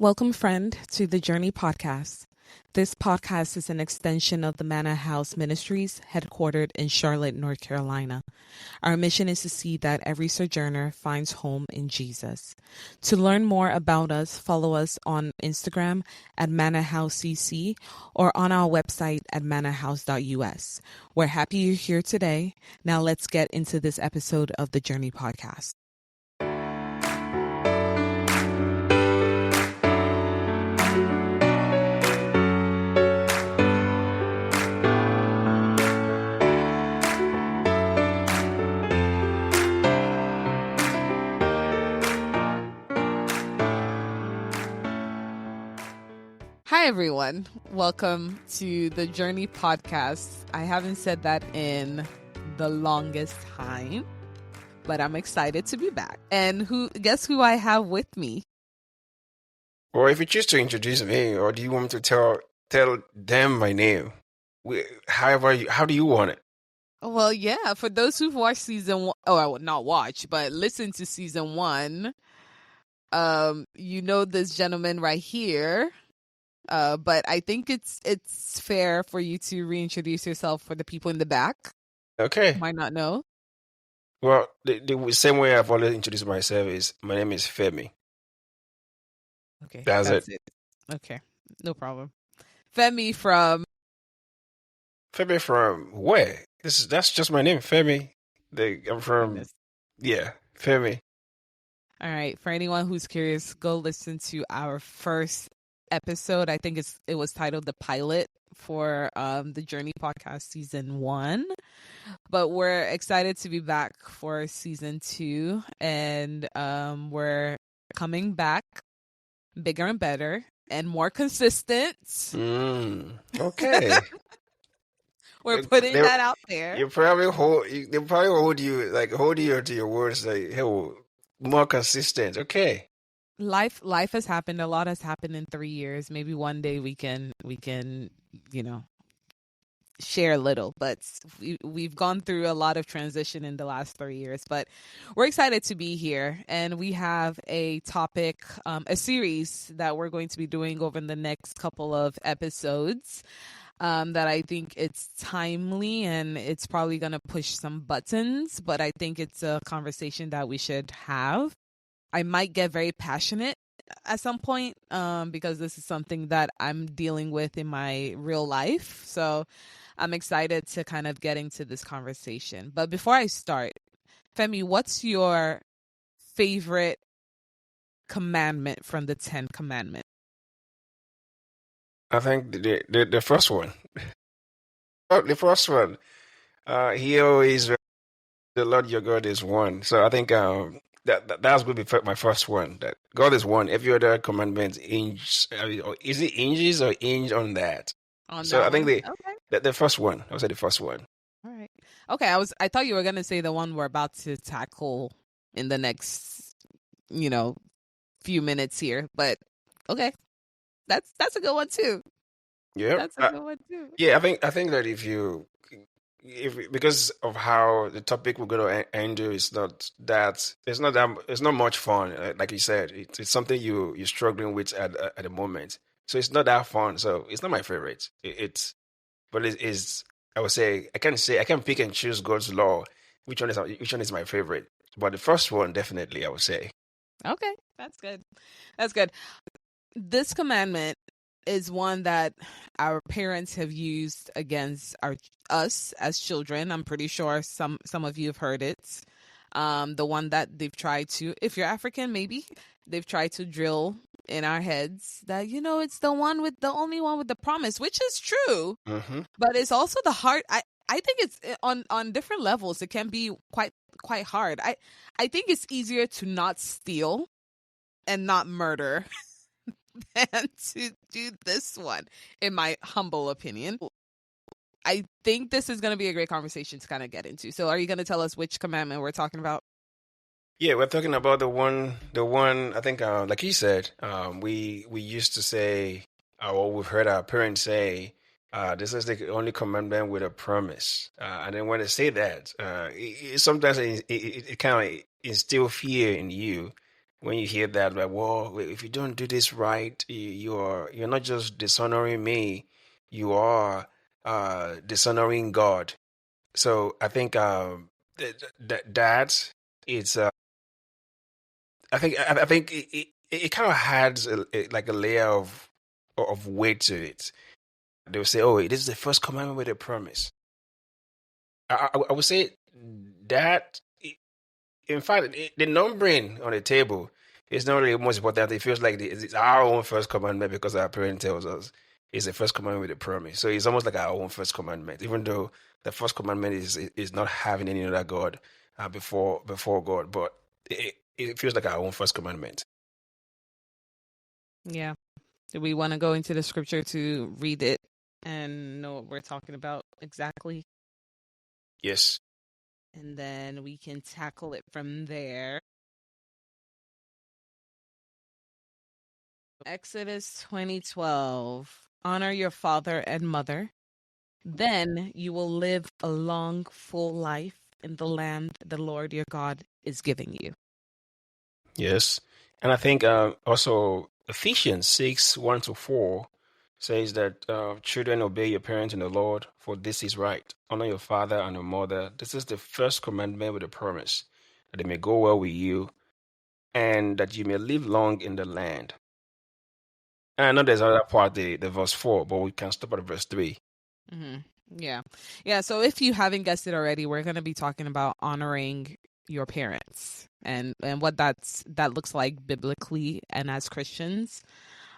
Welcome, friend, to the Journey podcast. This podcast is an extension of the Manor House Ministries, headquartered in Charlotte, North Carolina. Our mission is to see that every sojourner finds home in Jesus. To learn more about us, follow us on Instagram at ManorHouseCC or on our website at manorhouse.us. We're happy you're here today. Now let's get into this episode of the Journey podcast. Hi, everyone. Welcome to the Journey podcast. I haven't said that in the longest time, but I'm excited to be back. And guess who I have with me? Or if you choose to introduce me, or do you want me to tell them my name? How do you want it? Well, yeah, for those who've watched season one, not watch, but listen to season one, you know this gentleman right here. But I think it's fair for you to reintroduce yourself for the people in the back. Okay. Might not know. Well, the same way I've always introduced myself is my name is Femi. Okay, That's it. Okay, no problem. Femi from where? That's just my name, Femi. I'm from Femi. All right. For anyone who's curious, go listen to our first episode. I think it was titled The Pilot for the Journey podcast season 1. But we're excited to be back for season 2, and we're coming back bigger and better and more consistent. Okay. We're putting that out there. They probably hold you to your words, like, hey, more consistent. Okay. Life has happened. A lot has happened in 3 years. Maybe one day we can share a little, but we've gone through a lot of transition in the last 3 years. But we're excited to be here, and we have a topic, a series that we're going to be doing over the next couple of episodes. That I think it's timely, and it's probably going to push some buttons, but I think it's a conversation that we should have. I might get very passionate at some point because this is something that I'm dealing with in my real life. So I'm excited to kind of get into this conversation. But before I start, Femi, what's your favorite commandment from the 10 Commandments? I think the first one. The first one. He always the Lord your God is one. So I think that's going to be my first one. That God is one. Every other commandment is it hinges or hinge on that? I think the first one. I would say the first one. All right. Okay. I thought you were gonna say the one we're about to tackle in the next, few minutes here. But okay, that's a good one too. Yeah, that's a good one too. Yeah, I think that if because of how the topic we're going to handle is not it's not much fun. Like you said, it's something you're struggling with at the moment. So it's not that fun. So it's not my favorite. But it is. I would say I can pick and choose God's law. Which one is my favorite? But the first one, definitely, I would say. Okay, that's good. That's good. This commandment is one that our parents have used against us as children. I'm pretty sure some of you have heard it. The one that they've tried to, if you're African, maybe they've tried to drill in our heads that it's the only one with the promise, which is true. Mm-hmm. But it's also the hard. I think it's on different levels. It can be quite hard. I think it's easier to not steal and not murder than to do this one, in my humble opinion. I think this is going to be a great conversation to kind of get into. So are you going to tell us which commandment we're talking about? Yeah, we're talking about the one I think, like you said, we used to say, or we've heard our parents say, this is the only commandment with a promise. And then when they say that, sometimes it kind of instill fear in you. when you hear that, like, well, if you don't do this right, you're not just dishonoring me, you are dishonoring God. So I think that it's I think it kind of adds like a layer of weight to it. They'll say, "Oh, this is the first commandment with a promise." I would say that, in fact, the numbering on the table is not really most important. It feels like it's our own first commandment because our parent tells us it's the first commandment with a promise. So it's almost like our own first commandment, even though the first commandment is not having any other God before God, but it feels like our own first commandment. Yeah. Do we want to go into the scripture to read it and know what we're talking about exactly? Yes. And then we can tackle it from there. Exodus 20:12. Honor your father and mother. Then you will live a long, full life in the land the Lord your God is giving you. Yes. And I think also Ephesians 6:1-4 says that children obey your parents in the Lord, for this is right. Honor your father and your mother. This is the first commandment with a promise, that it may go well with you and that you may live long in the land. And I know there's another part, the verse 4, but we can stop at verse 3. Hmm. Yeah. Yeah. So if you haven't guessed it already, we're going to be talking about honoring your parents and what that looks like biblically and as Christians.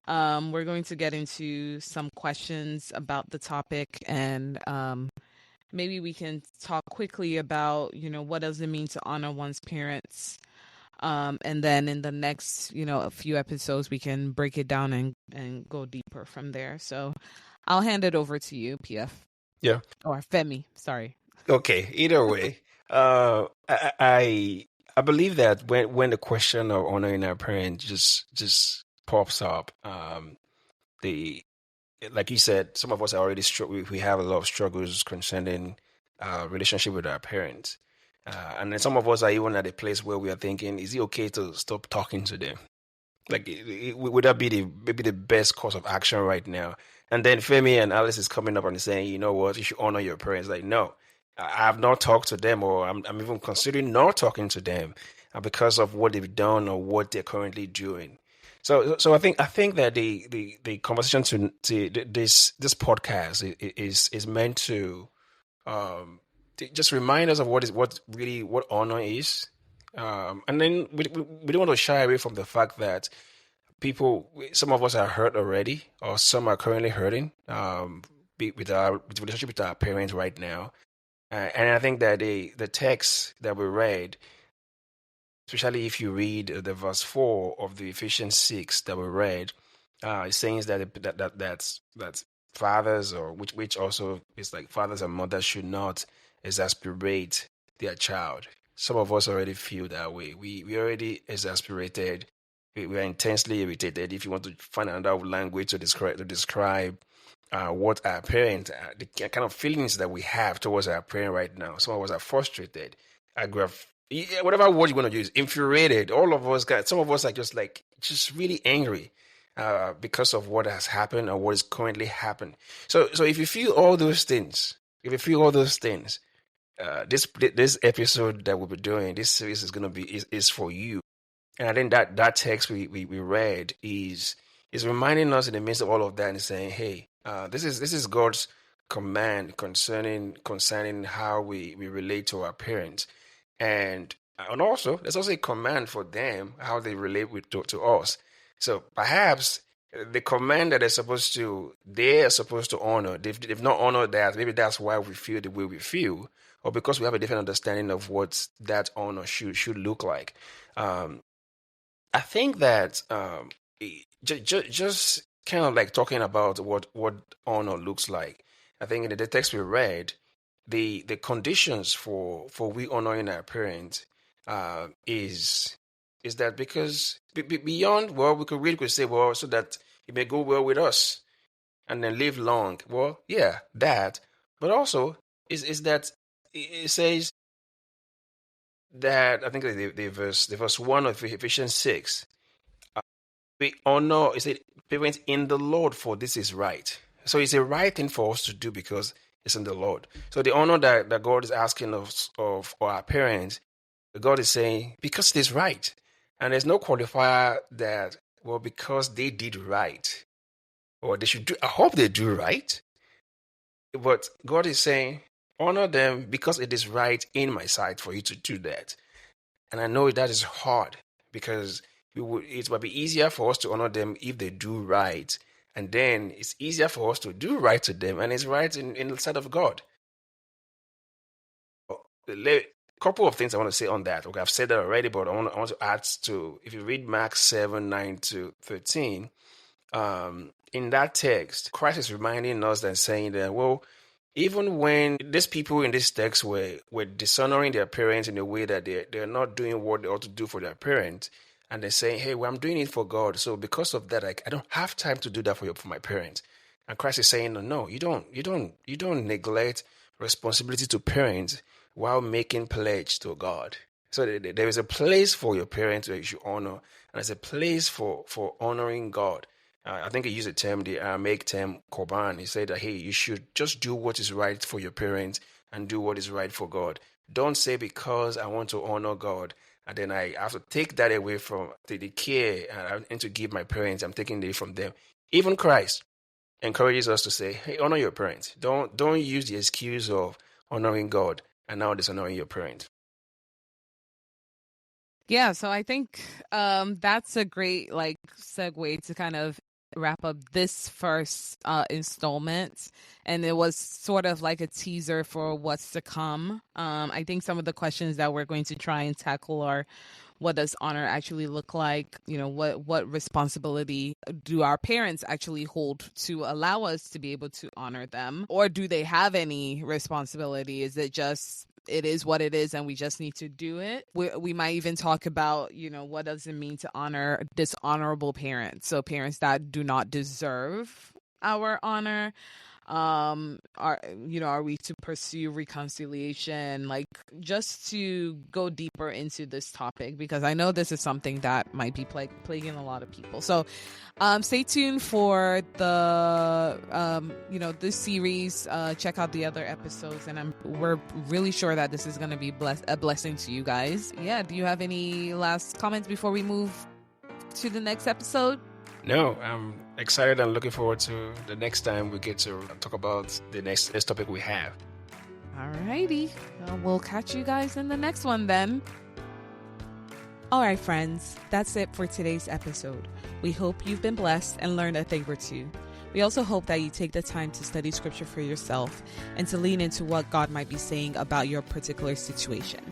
We're going to get into some questions about the topic and maybe we can talk quickly about, what does it mean to honor one's parents? And then in the next, a few episodes, we can break it down and go deeper from there. So I'll hand it over to you, PF. Yeah. Or Femi, sorry. Okay. Either way, I believe that when the question of honoring our parents just pops up, the like you said, some of us are already we have a lot of struggles concerning relationship with our parents, and then some of us are even at a place where we are thinking, is it okay to stop talking to them? Like, would that be maybe the best course of action right now? And then Femi and Alice is coming up and saying, you know what, you should honor your parents. Like, no, I have not talked to them, or I'm even considering not talking to them because of what they've done or what they're currently doing. So I think that the conversation to this podcast is meant to just remind us of what honor is, and then we don't want to shy away from the fact that some of us are hurt already, or some are currently hurting, with relationship with our parents right now. And I think that the text that we read, especially if you read the verse 4 of the Ephesians 6 that we read, it says that fathers, or which also is like fathers and mothers, should not exasperate their child. Some of us already feel that way. We already exasperated. We are intensely irritated. If you want to find another language to describe what our parents, the kind of feelings that we have towards our parent right now. Some of us are frustrated, whatever word you want to use, infuriated. All of us got. Some of us are just really angry because of what has happened or what is currently happening. So if you feel all those things, this episode that we'll be doing, this series is gonna be is for you. And I think that text we read is reminding us in the midst of all of that and saying, hey, this is God's command concerning how we relate to our parents. And also there's also a command for them how they relate to us. So perhaps the command that they're supposed to honor, they've not honored that. Maybe that's why we feel the way we feel, or because we have a different understanding of what that honor should look like. Um, I think that just kind of like talking about what honor looks like. I think in the text we read, the conditions for we honoring our parents is that because beyond, well, we could say, well, so that it may go well with us and then live long. Well, yeah, that, but also is that it says that I think the verse 1 of Ephesians 6. We honor, is it parents in the Lord, for this is right. So it's a right thing for us to do because it's in the Lord. So the honor that God is asking of our parents, God is saying, because it is right. And there's no qualifier that, well, because they did right, or they should do, I hope they do right. But God is saying, honor them because it is right in my sight for you to do that. And I know that is hard because it might be easier for us to honor them if they do right. And then it's easier for us to do right to them. And it's right in the sight of God. A couple of things I want to say on that. Okay, I've said that already, but I want to add to, if you read Mark 7, 9 to 13, in that text, Christ is reminding us and saying that, well, even when these people in this text were dishonoring their parents in a way that they're not doing what they ought to do for their parents, and they're saying, hey, well, I'm doing it for God, so because of that, I don't have time to do that for my parents. And Christ is saying, no, you don't neglect responsibility to parents while making pledge to God. So there is a place for your parents that you should honor, and there's a place for honoring God. I think he used a term, the Aramaic term korban. He said that, hey, you should just do what is right for your parents and do what is right for God. Don't say because I want to honor God, and then I have to take that away from the care I need to give my parents. I'm taking it from them. Even Christ encourages us to say, hey, honor your parents. Don't use the excuse of honoring God and now dishonoring your parents. Yeah, so I think that's a great segue to kind of wrap up this first installment, and it was sort of like a teaser for what's to come. I think some of the questions that we're going to try and tackle are, what does honor actually look like? What responsibility do our parents actually hold to allow us to be able to honor them? Or do they have any responsibility? Is it just, it is what it is and we just need to do it? We might even talk about, what does it mean to honor dishonorable parents? So parents that do not deserve our honor. Are we to pursue reconciliation, just to go deeper into this topic, because I know this is something that might be plaguing a lot of people. So stay tuned for the this series. Check out the other episodes, and we're really sure that this is going to be a blessing to you guys. Yeah, do you have any last comments before we move to the next episode? No, I'm excited and looking forward to the next time we get to talk about the next topic we have. Alrighty. Well, we'll catch you guys in the next one then. All right, friends, that's it for today's episode. We hope you've been blessed and learned a thing or two. We also hope that you take the time to study scripture for yourself and to lean into what God might be saying about your particular situation.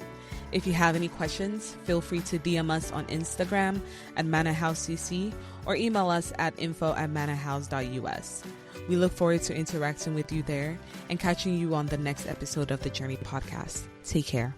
If you have any questions, feel free to DM us on Instagram at MannaHouseCC or email us at info@mannahouse.us. We look forward to interacting with you there and catching you on the next episode of the Journey podcast. Take care.